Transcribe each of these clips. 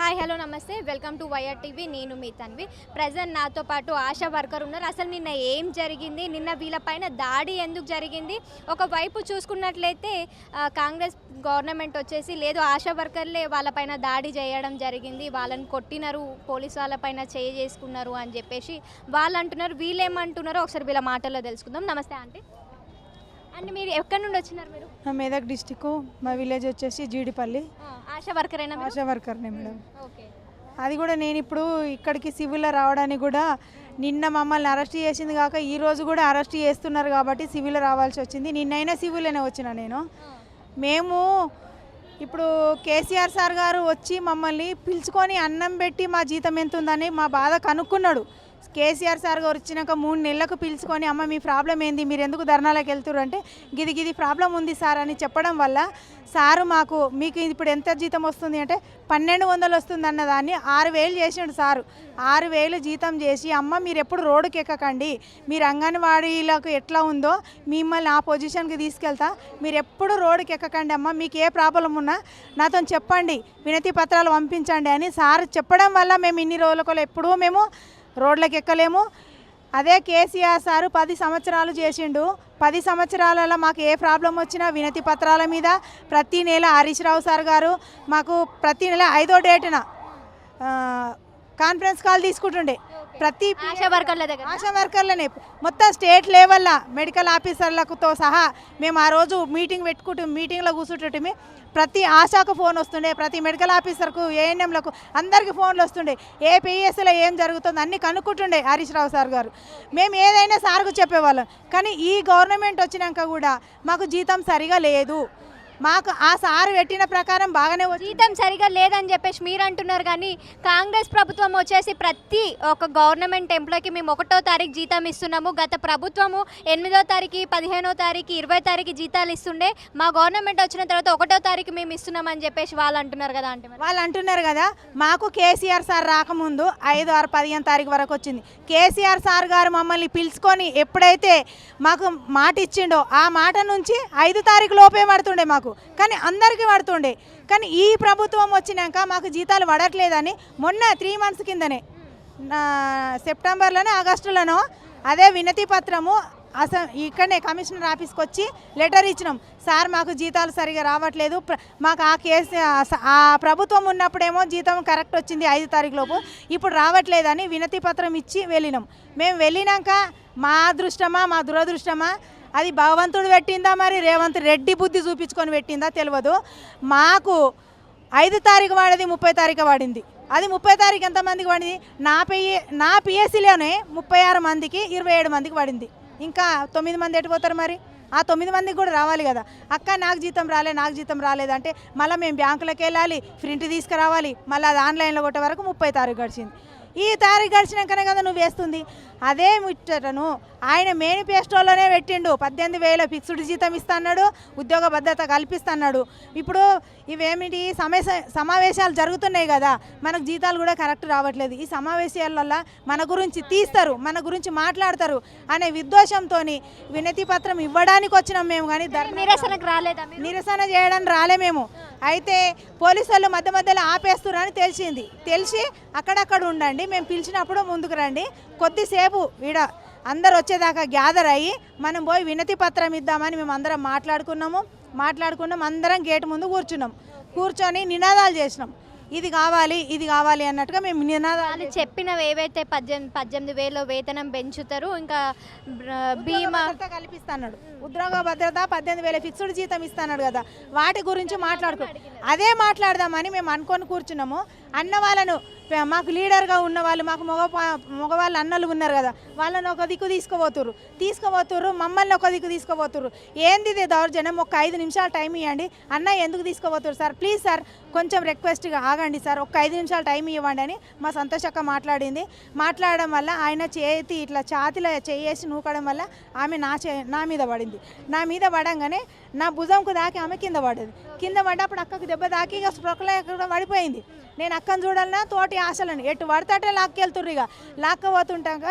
Hi hello నమస్తే welcome to YR TV. నేను మీ Tanvi. Present నాతో పాటు ఆశా వర్కర్ ఉన్నారు. అసలు నిన్న ఏం జరిగింది, నిన్న వీళ్ళపైన దాడి ఎందుకు జరిగింది, ఒకవైపు చూసుకున్నట్లయితే కాంగ్రెస్ గవర్నమెంట్ వచ్చేసి లేదు ఆశా వర్కర్లే వాళ్ళపైన దాడి చేయడం జరిగింది, వాళ్ళని కొట్టినారు, పోలీసు వాళ్ళపైన చేసుకున్నారు అని చెప్పేసి వాళ్ళు అంటున్నారు. వీళ్ళేమంటున్నారో ఒకసారి వీళ్ళ మాటల్లో తెలుసుకుందాం. నమస్తే ఆంటీ. అంటే మీరు ఎక్కడి నుండి వచ్చినారు? మీరు మెదక్ డిస్టిక్, మా విలేజ్ వచ్చేసి జీడిపల్లి. ఆశా వర్కర్ అయినా? ఆశా వర్కర్నే మేడం. ఓకే. అది కూడా నేను ఇప్పుడు ఇక్కడికి సివిల్లో రావడానికి కూడా నిన్న మమ్మల్ని అరెస్ట్ చేసింది కాక ఈరోజు కూడా అరెస్ట్ చేస్తున్నారు కాబట్టి సివిల్లో రావాల్సి వచ్చింది. నిన్నైనా సివిల్లోనే వచ్చిన నేను. మేము ఇప్పుడు కేసీఆర్ సార్ గారు వచ్చి మమ్మల్ని పిలుచుకొని అన్నం పెట్టి మా జీతం ఎంత ఉందని మా బాధ కనుక్కున్నాడు. కేసీఆర్ సార్ గారు వచ్చినాక 3 నెలలకు పిలుచుకొని అమ్మ మీ ప్రాబ్లం ఏంది, మీరు ఎందుకు ధర్నాలకు వెళ్తున్నారు అంటే గిది ప్రాబ్లం ఉంది సార్ అని చెప్పడం వల్ల సారు మీకు ఇప్పుడు ఎంత జీతం వస్తుంది అంటే 1200 వస్తుంది అన్నదాన్ని 6000 చేసాడు సారు. 6000 జీతం చేసి అమ్మ మీరు ఎప్పుడు రోడ్డుకి ఎక్కకండి, మీరు అంగన్వాడీలకు ఎట్లా ఉందో మిమ్మల్ని ఆ పొజిషన్కి తీసుకెళ్తా, మీరు ఎప్పుడు రోడ్డుకి ఎక్కకండి అమ్మ, మీకు ఏ ప్రాబ్లం ఉన్నా నాతో చెప్పండి, వినతి పత్రాలు పంపించండి అని సార్ చెప్పడం వల్ల మేము ఇన్ని రోజులకు ఎప్పుడూ మేము రోడ్లకు ఎక్కలేము. అదే కేసీఆర్ సారు 10 సంవత్సరాలు చేసిండు. 10 సంవత్సరాలలో మాకు ఏ ప్రాబ్లం వచ్చినా వినతి పత్రాల మీద ప్రతి నెల హరీష్ రావు సార్ గారు మాకు ప్రతి నెల 5వ డేటున కాన్ఫరెన్స్ కాల్ తీసుకుంటుండే. ప్రతి ఆశా వర్కర్లనే మొత్తం స్టేట్ లెవెల్లో మెడికల్ ఆఫీసర్లతో సహా మేము ఆ రోజు మీటింగ్లో కూర్చుంటే ప్రతి ఆశాకు ఫోన్ వస్తుండే, ప్రతి మెడికల్ ఆఫీసర్కు, ఏఎన్ఎంలకు అందరికీ ఫోన్లు వస్తుండే. ఏ పిఎస్లో ఏం జరుగుతుందో అన్నీ కనుక్కుంటుండే హరీష్ రావు సార్ గారు. మేము ఏదైనా సార్కు చెప్పేవాళ్ళం. కానీ ఈ గవర్నమెంట్ వచ్చినాక కూడా మాకు జీతం సరిగా లేదు. మాకు ఆ సారు పెట్టిన ప్రకారం బాగానే జీతం సరిగా లేదని చెప్పేసి మీరు అంటున్నారు. కానీ కాంగ్రెస్ ప్రభుత్వం వచ్చేసి ప్రతి ఒక్క గవర్నమెంట్ ఎంప్లాయ్కి మేము 1వ తారీఖు జీతం ఇస్తున్నాము. గత ప్రభుత్వము 8వ తారీఖు, 15వ తారీఖు, 20వ తారీఖు జీతాలు ఇస్తుండే. మా గవర్నమెంట్ వచ్చిన తర్వాత 1వ తారీఖు మేము ఇస్తున్నామని చెప్పేసి వాళ్ళు అంటున్నారు కదా. అంటే వాళ్ళు అంటున్నారు కదా, మాకు కేసీఆర్ సార్ రాకముందు 5, 6, 15 తారీఖు వరకు వచ్చింది. కేసీఆర్ సార్ గారు మమ్మల్ని పిలుచుకొని ఎప్పుడైతే మాకు మాట ఇచ్చిండో ఆ మాట నుంచి 5 తారీఖు లోపే పడుతుండే మాకు, కానీ అందరికీ పడుతుండే. కానీ ఈ ప్రభుత్వం వచ్చినాక మాకు జీతాలు పడట్లేదని మొన్న 3 మంత్స్ కిందనే సెప్టెంబర్లోనే ఆగస్టులోనో అదే వినతి పత్రము ఇక్కడనే కమిషనర్ ఆఫీస్కి వచ్చి లెటర్ ఇచ్చినాం. సార్ మాకు జీతాలు సరిగా రావట్లేదు, మాకు ఆ ప్రభుత్వం ఉన్నప్పుడేమో జీతం కరెక్ట్ వచ్చింది 5 తారీఖు లోపు, ఇప్పుడు రావట్లేదని వినతి పత్రం ఇచ్చి వెళ్ళినాం. మేము వెళ్ళినాక మా అదృష్టమా మా దురదృష్టమా అది భగవంతుడు పెట్టిందా మరి రేవంత్ రెడ్డి బుద్ధి చూపించుకొని పెట్టిందా తెలియదు. మాకు 5 తారీఖు వాడింది, 30 తారీఖు వాడింది. అది 30 తారీఖు ఎంతమందికి పడింది? నా పిఎస్సీలోనే 36 మందికి 27 మందికి పడింది. ఇంకా 9 మంది ఎటుపోతారు మరి? ఆ 9 మందికి కూడా రావాలి కదా. అక్క నాకు జీతం రాలేదంటే మళ్ళీ మేము బ్యాంకులకు వెళ్ళాలి, ప్రింట్ తీసుకురావాలి, మళ్ళీ అది ఆన్లైన్లో కొట్టే వరకు 30 తారీఖు గడిచింది. ఈ తారీఖు గడిచినాకనే కదా నువ్వు వేస్తుంది. అదే ముచ్చటను ఆయన మేనిఫెస్టోలోనే పెట్టిండు. 18,000 ఫిక్స్డ్ జీతం ఇస్తున్నాడు, ఉద్యోగ భద్రత కల్పిస్తున్నాడు. ఇప్పుడు ఇవేమిటి సమావేశాలు జరుగుతున్నాయి కదా, మనకు జీతాలు కూడా కరెక్ట్ రావట్లేదు. ఈ సమావేశాల వల్ల మన గురించి తీస్తారు, మన గురించి మాట్లాడతారు అనే ఉద్దేశంతో వినతి పత్రం ఇవ్వడానికి వచ్చినాం మేము. కానీ నిరసన చేయడానికి రాలే మేము. అయితే పోలీసు వాళ్ళు మధ్యలో ఆపేస్తున్నారని తెలిసి అక్కడక్కడ ఉండండి, మేము పిలిచినప్పుడు ముందుకు రండి, కొద్దిసేపు ఈడ అందరు వచ్చేదాకా గ్యాదర్ అయ్యి మనం పోయి వినతి పత్రం ఇద్దామని మేము అందరం మాట్లాడుకున్నాం. అందరం గేటు ముందు కూర్చొని నినాదాలు చేసినాం. ఇది కావాలి అన్నట్టుగా మేము నినాదాలు చెప్పినవి ఏవైతే 18,000 వేతనం పెంచుతారు, ఇంకా బీమా కల్పిస్తున్నాడు, ఉద్యోగ భద్రత 18,000 ఫిక్స్డ్ జీతం ఇస్తున్నాడు కదా, వాటి గురించి అదే మాట్లాడదామని మేము అనుకొని కూర్చున్నాము. అన్న వాళ్ళను మాకు లీడర్గా ఉన్న వాళ్ళు, మాకు మగవాళ్ళు అన్నలు ఉన్నారు కదా, వాళ్ళని ఒక దిక్కు తీసుకుపోతుర్రు, మమ్మల్ని ఒక దిక్కు తీసుకుపోతుర్రు. ఏంది ఇది దౌర్జన్యం? ఒక 5 నిమిషాలు టైం ఇవ్వండి. అన్న ఎందుకు తీసుకుపోతుర్రు సార్, ప్లీజ్ సార్ కొంచెం రిక్వెస్ట్గా ఆగండి సార్, ఒక 5 నిమిషాలు టైం ఇవ్వండి అని మా సంతోషక్క మాట్లాడడం వల్ల ఆయన ఇట్లా ఛాతిలో చేసి నూకడం వల్ల ఆమె నా మీద పడింది. నా మీద పడంగానే నా భుజంకు దాకి ఆమె కింద పడ్డప్పుడు అక్కకు దెబ్బ దాకి ఇక స్ప్రొక్కలో ఎక్కడ పడిపోయింది. నేను అక్కను చూడాలన్నా తోటి ఆశలను ఎటు పడతాటే లాక్కెళ్తుర్రు. ఇక లాక్కపోతుంటాక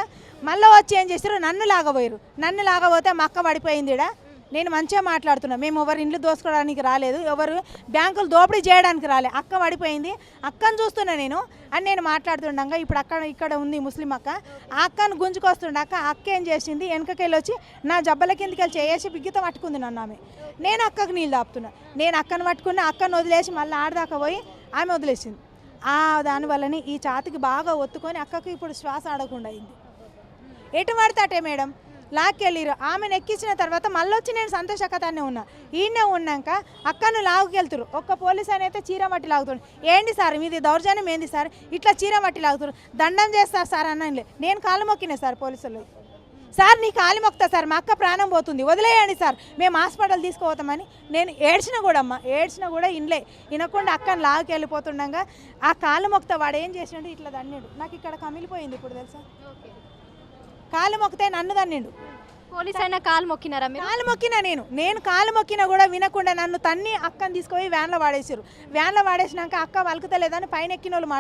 మళ్ళీ వచ్చి ఏం చేశారు, నన్ను లాగబోయారు. నన్ను లాగబోతే మా అక్క పడిపోయింది. నేను మంచిగా మాట్లాడుతున్నా. మేము ఎవరు ఇండ్లు దోసుకోవడానికి రాలేదు, ఎవరు బ్యాంకులు దోపిడీ చేయడానికి రాలే. అక్క పడిపోయింది, అక్కను చూస్తున్నా నేను అని నేను మాట్లాడుతుండగా ఇప్పుడు ఇక్కడ ఉంది ముస్లిం అక్క. ఆ అక్కను గుంజుకొస్తుండక అక్క ఏం చేసింది, వెనకకెళ్ళి వచ్చి నా జబ్బల కిందకి వెళ్ళి చేసి బిగ్గితో పట్టుకుంది నన్ను. ఆమె నేను అక్కకు నీళ్ళు దాపుతున్నా. నేను అక్కను పట్టుకుని అక్కను వదిలేసి మళ్ళీ ఆడదాకా పోయి ఆమె వదిలేసింది. దానివల్లనే ఈ ఛాతికి బాగా ఒత్తుకొని అక్కకు ఇప్పుడు శ్వాస ఆడకుండా అయింది. ఎటు పడతాటే మేడం లాక్కెళ్ళిరు. ఆమెను ఎక్కించిన తర్వాత మళ్ళీ వచ్చి నేను సంతోష్ అక్కతానే ఉన్నా. ఈయనే ఉన్నాక అక్కను లాగుకెళ్తురు. ఒక్క పోలీసు అని అయితే చీరమట్టి లాగుతాడు. ఏంటి సార్ మీది దౌర్జన్యం ఏంది సార్, ఇట్లా చీరమట్టి లాగుతారు, దండం చేస్తారు సార్ అన్నలే. నేను కాలు మొక్కినా సార్ పోలీసులు. సార్ నీ కాలు మొక్తా సార్, మా అక్క ప్రాణం పోతుంది, వదిలేయండి సార్, మేము హాస్పిటల్ తీసుకుపోతామని నేను ఏడ్చినా కూడా ఏడ్చినా కూడా ఇన్లే వినకుండా అక్కను లాగుకెళ్ళిపోతుండగా ఆ కాలు మొక్తా వాడు ఏం చేసినాడు, ఇట్లా దన్నాడు. నాకు ఇక్కడ కమిలిపోయింది ఇప్పుడు తెలుసా. కాలు మొక్కితే నన్ను దన్నిండు. పోలీస్ అయినా కాలు మొక్కినారా మీరు? కాలు మొక్కినా నేను కాలు మొక్కినా కూడా వినకుండా నన్ను తన్ని అక్కని తీసుకుపోయి వ్యాన్లో వాడేసారు. వ్యాన్లో వాడేసినాక అక్క వలుకుతలేదని పైన ఎక్కిన వాళ్ళు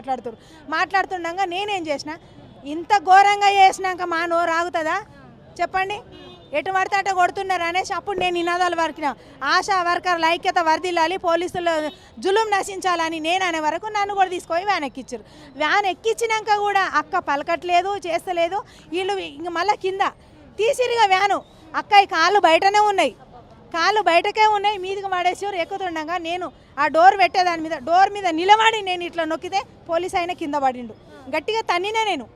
మాట్లాడుతుండగా నేనేం చేసిన, ఇంత ఘోరంగా చేసినాక మా నోరు ఆగుతుందా చెప్పండి. ఎటు పడితే అట కొడుతున్నారు అనేసి అప్పుడు నేను నినాదాలు వరకిన. ఆశా వర్కర్ల ఐక్యత వర్దిల్లాలి, పోలీసులు జులుం నశించాలని నేను అనే వరకు నన్ను కూడా తీసుకొని వ్యాన్ ఎక్కించారు. వ్యాన్ ఎక్కించినాక కూడా అక్క పలకట్లేదు, చేస్తలేదు. వీళ్ళు ఇంక మళ్ళీ కింద తీసిరిగా వ్యాను. అక్క ఈ కాళ్ళు బయటనే ఉన్నాయి, కాళ్ళు బయటకే ఉన్నాయి, మీదికి పడేసారు. ఎక్కుతుండగా నేను ఆ డోర్ పెట్టేదాని మీద డోర్ మీద నిలబడి నేను ఇట్లా నొక్కితే పోలీస్ అయినా కింద పడిండు. గట్టిగా తన్నినా నేను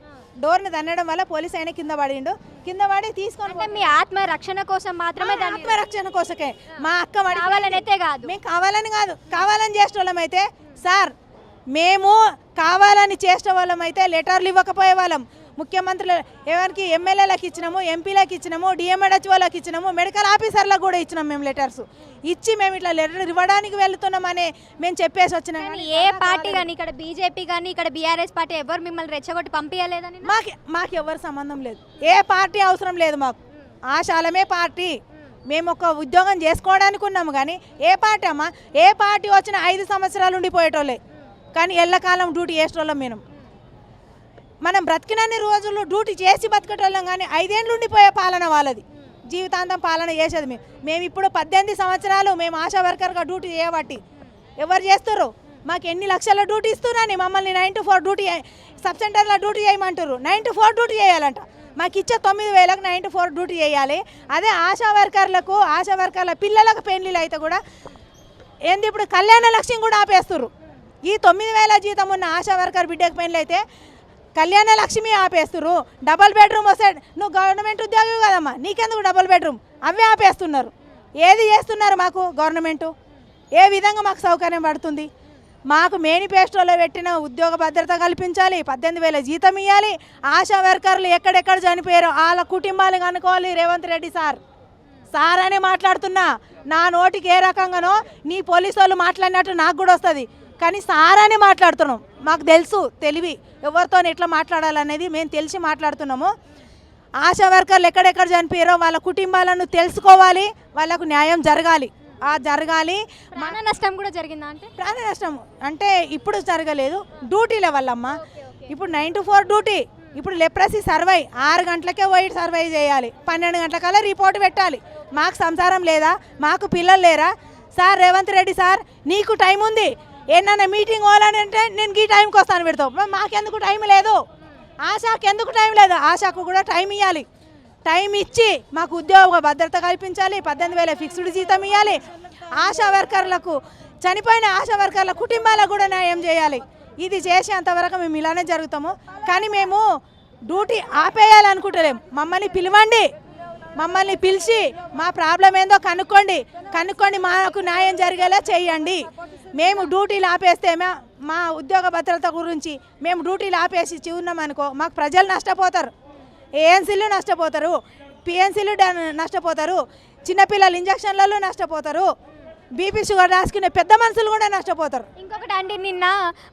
డోర్ని తన్నడం వల్ల పోలీస్ అయినా కింద పడిండు. కింద పడి తీసుకొని మీ ఆత్మ రక్షణ కోసం మాత్రమే, ఆత్మరక్షణ కోసకే. మా అక్క కావాలనైతే కాదు, మేము కావాలని కాదు, కావాలని చేసే వాళ్ళమైతే సార్, మేము కావాలని చేసే వాళ్ళమైతే లెటర్లు ఇవ్వకపోయే వాళ్ళం. ముఖ్యమంత్రులు ఎవరికి ఎమ్మెల్యేలకు ఇచ్చినాము, ఎంపీలకు ఇచ్చినాము, డిఎంఎడ్హెచ్ఓలకు ఇచ్చినాము, మెడికల్ ఆఫీసర్లకు కూడా ఇచ్చినాం. మేము లెటర్స్ ఇచ్చి మేము ఇట్లా లెటర్ ఇవ్వడానికి వెళ్తున్నామని మేము చెప్పేసి వచ్చినాం. ఏ పార్టీ కానీ ఇక్కడ బీజేపీ కానీ ఇక్కడ బీఆర్ఎస్ పార్టీ ఎవరు మిమ్మల్ని రెచ్చగొట్టి పంపించలేదని? మాకు ఎవరు సంబంధం లేదు, ఏ పార్టీ అవసరం లేదు మాకు. ఆశాలమే పార్టీ. మేము ఒక ఉద్యోగం చేసుకోవడానికి ఉన్నాము కానీ ఏ పార్టీ అమ్మా, ఏ పార్టీ వచ్చిన 5 సంవత్సరాలు ఉండిపోయేటోళ్ళే కానీ ఎల్లకాలం డ్యూటీ చేసేటోళ్ళం. మనం బ్రతికినన్ని రోజులు డ్యూటీ చేసి బతికేటోళ్ళం కానీ 5 ఏళ్ళు ఉండిపోయే పాలన వాళ్ళది, జీవితాంతం పాలన చేసేది మేము ఇప్పుడు 18 సంవత్సరాలు మేము ఆశా వర్కర్గా డ్యూటీ చేయబట్టి ఎవరు చేస్తారు? మాకు ఎన్ని లక్షల డ్యూటీ ఇస్తున్నారని మమ్మల్ని 9 to 4 డ్యూటీ సబ్ సెంటర్లో డ్యూటీ చేయమంటారు. 9 to 4 డ్యూటీ చేయాలంట. మాకు ఇచ్చే 9,000కు 9 to 4 డ్యూటీ చేయాలి. అదే ఆశా వర్కర్ల పిల్లలకు పెళ్లిళ్ళు అయితే కూడా ఏంది ఇప్పుడు కళ్యాణ లక్ష్యం కూడా ఆపేస్తారు. ఈ 9,000 జీతం ఉన్న ఆశా వర్కర్ బిడ్డకు పెళ్లి అయితే కళ్యాణ లక్ష్మి ఆపేస్తున్నారు. డబల్ బెడ్రూమ్ వస్తే నువ్వు గవర్నమెంట్ ఉద్యోగి కదమ్మా, నీకెందుకు డబల్ బెడ్రూమ్, అవే ఆపేస్తున్నారు. ఏది చేస్తున్నారు మాకు గవర్నమెంటు? ఏ విధంగా మాకు సౌకర్యం పడుతుంది? మాకు మేనిఫెస్టోలో పెట్టిన ఉద్యోగ భద్రత కల్పించాలి, 18,000 జీతం ఇవ్వాలి. ఆశా వర్కర్లు ఎక్కడెక్కడ చనిపోయారో వాళ్ళ కుటుంబాలు కనుక్కోవాలి. రేవంత్ రెడ్డి సార్ అనే మాట్లాడుతున్నా, నా నోటికి ఏ రకంగానో నీ పోలీసు వాళ్ళు మాట్లాడినట్టు నాకు కూడా వస్తుంది కానీ సార్ అని మాట్లాడుతున్నాం. మాకు తెలుసు తెలివి, ఎవరితో ఎట్లా మాట్లాడాలనేది మేము తెలిసి మాట్లాడుతున్నాము. ఆశా వర్కర్లు ఎక్కడెక్కడ చనిపోయారో వాళ్ళ కుటుంబాలను తెలుసుకోవాలి, వాళ్ళకు న్యాయం జరగాలి. ప్రాణ నష్టం కూడా జరిగిందా? అంటే ప్రాణ నష్టం అంటే ఇప్పుడు జరగలేదు, డ్యూటీల వల్లమ్మా. ఇప్పుడు 9 to 4 డ్యూటీ. ఇప్పుడు లెప్రసీ సర్వై 6 గంటలకే పోయి సర్వై చేయాలి, 12 గంటలకల్లా రిపోర్ట్ పెట్టాలి. మాకు సంసారం లేదా, మాకు పిల్లలు లేరా? సార్ రేవంత్ రెడ్డి సార్, నీకు టైం ఉంది, ఏమన్నా మీటింగ్ పోవాలని అంటే నేను ఈ టైంకి వస్తాను పెడతావు. మాకెందుకు టైం లేదు? ఆశాకు ఎందుకు టైం లేదు? ఆశాకు కూడా టైం ఇవ్వాలి. టైం ఇచ్చి మాకు ఉద్యోగ భద్రత కల్పించాలి, 18,000 ఫిక్స్డ్ జీతం ఇవ్వాలి. ఆశా వర్కర్లకు, చనిపోయిన ఆశా వర్కర్ల కుటుంబాలకు కూడా న్యాయం చేయాలి. ఇది చేసేంతవరకు మేము ఇలానే జరుగుతాము కానీ మేము డ్యూటీ ఆపేయాలనుకుంటలేము. మమ్మల్ని పిలవండి, మమ్మల్ని పిలిచి మా ప్రాబ్లం ఏందో కనుక్కోండి, మాకు న్యాయం జరిగేలా చేయండి. మేము డ్యూటీలు ఆపేస్తే మా ఉద్యోగ భద్రత గురించి మేము డ్యూటీలు ఆపేసి ఉన్నామనుకో మాకు ప్రజలు నష్టపోతారు, ఏఎన్సీలు నష్టపోతారు, పిఎన్సీలు నష్టపోతారు, చిన్నపిల్లలు ఇంజక్షన్లలో నష్టపోతారు, బీపీ షుగర్ రాసుకునే పెద్ద మనుషులు కూడా నష్టపోతారు. ఇంకొకటి అంటే నిన్న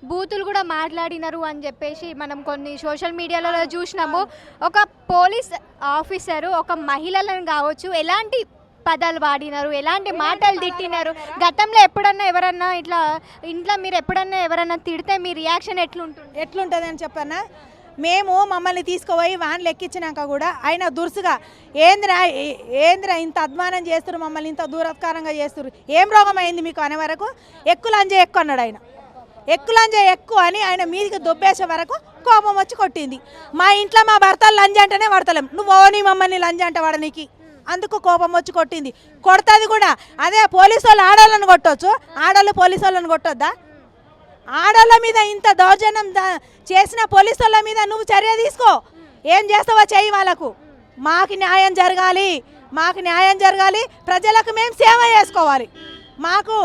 బూతులు కూడా మాట్లాడినారు అని చెప్పేసి మనం కొన్ని సోషల్ మీడియాలో చూసినాము. ఒక పోలీస్ ఆఫీసరు ఒక మహిళలను కావచ్చు ఎలాంటి పదాలు వాడినారు, ఎలాంటి మాటలు తిట్టినారు? గతంలో ఎప్పుడన్నా ఎవరన్నా ఇట్లా ఇంట్లో మీరు ఎప్పుడన్నా ఎవరన్నా తిడితే మీ రియాక్షన్ ఎట్లుంటుంది అని చెప్పన్నా? మేము మమ్మల్ని తీసుకుపోయి వ్యాన్లు ఎక్కించినాక కూడా ఆయన దురుసుగా ఏంద్రా ఇంత అద్మానం చేస్తారు, మమ్మల్ని ఇంత దూరత్కారంగా చేస్తారు, ఏం రోగం అయింది మీకు అనే వరకు ఎక్కులంజే ఎక్కువ అన్నాడు ఆయన. ఎక్కులంజే ఎక్కువ అని ఆయన మీదికి దొబ్బేసే వరకు కోపం వచ్చి కొట్టింది. మా ఇంట్లో మా భర్తలు లంజ అంటేనే పడతలేం, నువ్వు ఓని మమ్మల్ని లంజ అంట వాడనికి, అందుకు కోపం వచ్చి కొట్టింది. కొడుతుంది కూడా. అదే పోలీసు వాళ్ళు ఆడవాళ్ళని కొట్టవచ్చు, ఆడవాళ్ళు పోలీసు వాళ్ళని కొట్టొద్దా? ఆడవాళ్ళ మీద ఇంత దౌర్జన్యం చేసిన పోలీసు వాళ్ళ మీద నువ్వు చర్య తీసుకో, ఏం చేస్తావో చెయ్యి. వాళ్ళకు మాకు న్యాయం జరగాలి, మాకు న్యాయం జరగాలి, ప్రజలకు మేము సేవ చేసుకోవాలి. మాకు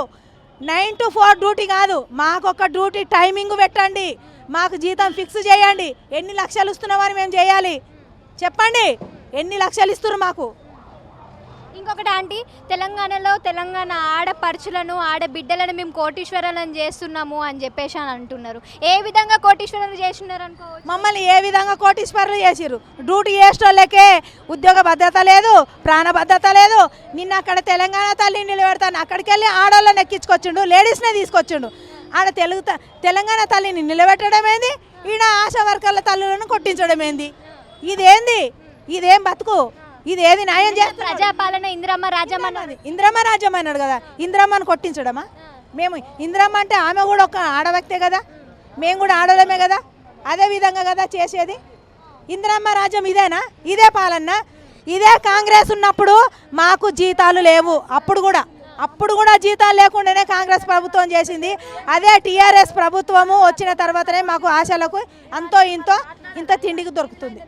9 to 4 డ్యూటీ కాదు, మాకు ఒక డ్యూటీ టైమింగ్ పెట్టండి, మాకు జీతం ఫిక్స్ చేయండి. ఎన్ని లక్షలు ఇస్తున్నామని మేము చేయాలి చెప్పండి, ఎన్ని లక్షలు ఇస్తున్నారు మాకు? ఇంకొకటి ఆంటీ, తెలంగాణ ఆడపడుచులను ఆడబిడ్డలను మేము కోటీశ్వరాలను చేస్తున్నాము అని చెప్పేసి అని అంటున్నారు. ఏ విధంగా కోటీశ్వరాలు చేస్తున్నారు అనుకోవచ్చు? మమ్మల్ని ఏ విధంగా కోటీశ్వరులు చేసిర్రు? డ్యూటీ చేసేటోళ్ళకే ఉద్యోగ భద్రత లేదు, ప్రాణ భద్రత లేదు. నిన్న అక్కడ తెలంగాణ తల్లిని నిలబెడతాను, అక్కడికి వెళ్ళి ఆడవాళ్ళని ఎక్కించుకొచ్చిండు, లేడీస్నే తీసుకొచ్చిండు. ఆడ తెలంగాణ తల్లిని నిలబెట్టడం ఏంది, ఈడ ఆశా వర్కర్ల తల్లులను కొట్టించడం ఏంది? ఇదేంది? ఇదేం బతుకు? ఇది ఏది న్యాయం చేస్తారు? ప్రజాపాలన ఇందిరమ్మ రాజ్యం అన్నది. ఇందిరమ్మ రాజ్యం అన్నాడు కదా, ఇందిరమ్మను కొట్టించడమా? మేము ఇందిరమ్మ అంటే ఆమె కూడా ఒక ఆడవ్యక్తే కదా, మేము కూడా ఆడలేమే కదా, అదే విధంగా కదా చేసేది. ఇందిరమ్మ రాజ్యం ఇదేనా? ఇదే పాలన? ఇదే కాంగ్రెస్ ఉన్నప్పుడు మాకు జీతాలు లేవు, అప్పుడు కూడా జీతాలు లేకుండానే కాంగ్రెస్ ప్రభుత్వం చేసింది. అదే టీఆర్ఎస్ ప్రభుత్వము వచ్చిన తర్వాతనే మాకు ఆశలకు అంతో ఇంత తిండికి దొరుకుతుంది.